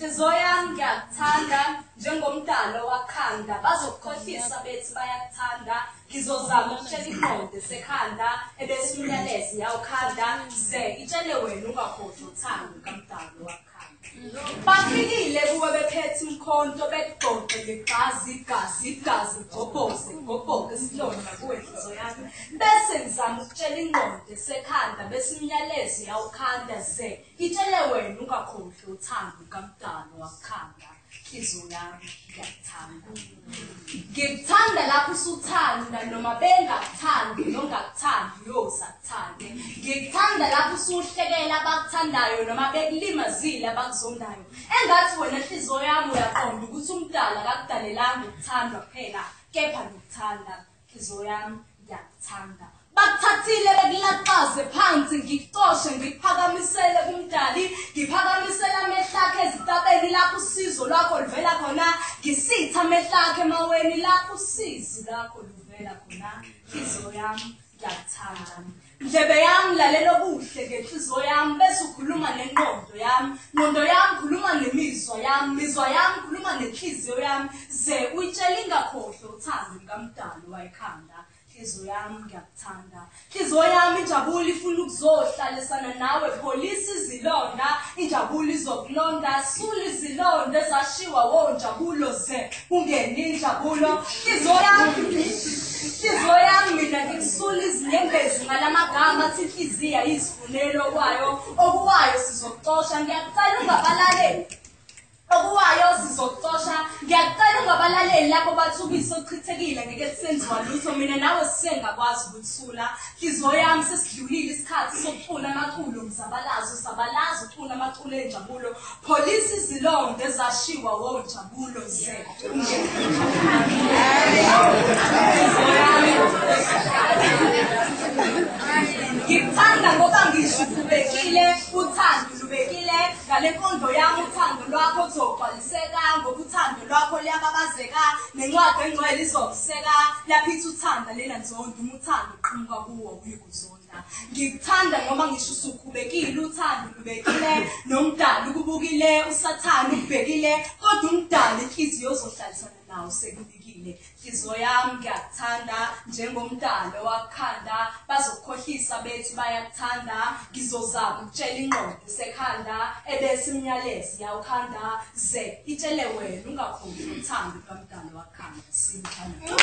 Zoyam Gatanda, Jungomdalo Wakanda, Bazokhohlisa bethi bayakuthanda, ngizozama ukutshela iqonde sekhanda, ebesiminyalezi yawukhanda, ze itshele wena ungakhohlwa uthando kamdalo wakhanda. Bafikile kuwe bephethe umkhonto bekugqoqe igazi, gobhoze isilonda kuwe nhliziyo yami. Bese ngizama ukutshela inqonde sekhanda, besimnyalezi yawukhanda, ze itshele wena ungakhohlwa uthando kamdalo wakhanda. Nhliziyo yami ngiyakuthanda. Ngikuthanda lapho usuthanda noma bengakuthandi nongakuthandi uyosakuthande. Ngikuthanda lapho usuhlekela abakuthandayo noma bekulimazile abakuzondayo. Engathi wena nhliziyo yami uyaqonda ukuthi umdala akakudalelanga ukuthandwa kuphela, kepha nokuthanda. Nhliziyo yami ngiyakuthanda. Bakuthathile bekulaqaze phansi ngikuxoshe ngikuphakamisele kumdali, ngiphakamisela amehlo akhe ezitabeni lapho usizo lwakho luvela khona, ngisitha amehlo akhe emaweni lapho usizi lakho luvela khona. Nhliziyo yami ngiyakuthanda. Ndlebe yami lalela okuhle ngenhliziyo yami, bese ukhuluma nengqondo yami, ngqondo yami khuluma nemizwa yami, mizwa yami khuluma nenhliziyo yami, ze uyitshele ingakhohlwa uthando lukamdalo wayikhanda. Nhliziyo yami ngiyakuthanda. Nhliziyo yami injabulo ifuna ukuzohlalisana nawe, pholisa izilonda, injabulo izokulonda, sula izilonda ezashiwa wonjabulo ze ungene injabulo. Nhliziyo yami mina ngikusula izinyembezi ngalamagama athi inhliziyo ayisifunelo kwayo, okuwayo sizokuxosha. Ngiyacela ungabalaleli okuwayo sizokuxosha. Ngiyacela ungabalaleli lapho bathukisa ochithekile ngeke senziwa lutho, mina nawe sisengakwazi ukuthula. Nhliziyo yami sesidlulile isikhathi sokufuna amaculo umzabalazo, sabalazo ufuna amaculo enjabulo, pholisa izilonda ezashiwa wonjabulo ze ngikuthanda ngoba ngisho ubekile, uthando lubekile ngale nkondo yami. Uthando lwakho uzogcwaliseka ngoba uthando lwakho liyababazeka, nencwadi engcwele izokuseka laphithi uthanda lena nzondo, uma uthando uqhamuka kuwo uyikuzonda. Ngikuthanda ngoba ngisho usukhubekile, uthando lubekile, nomdali ukubukile, usathane ukubhekile, kodwa umdali inhliziyo ozohlalisana nawo sekubikile. Nhliziyo yami ngiyakuthanda njengomdalo wakhanda, bazokukhohlisa bethi bayakuthanda, ngizozama ukutshela inqondo sekhanda, ebese imnyalezi yawukhanda, ze itshele wena ungakhohlwa uthando kamdalo wakhanda. Simthanda.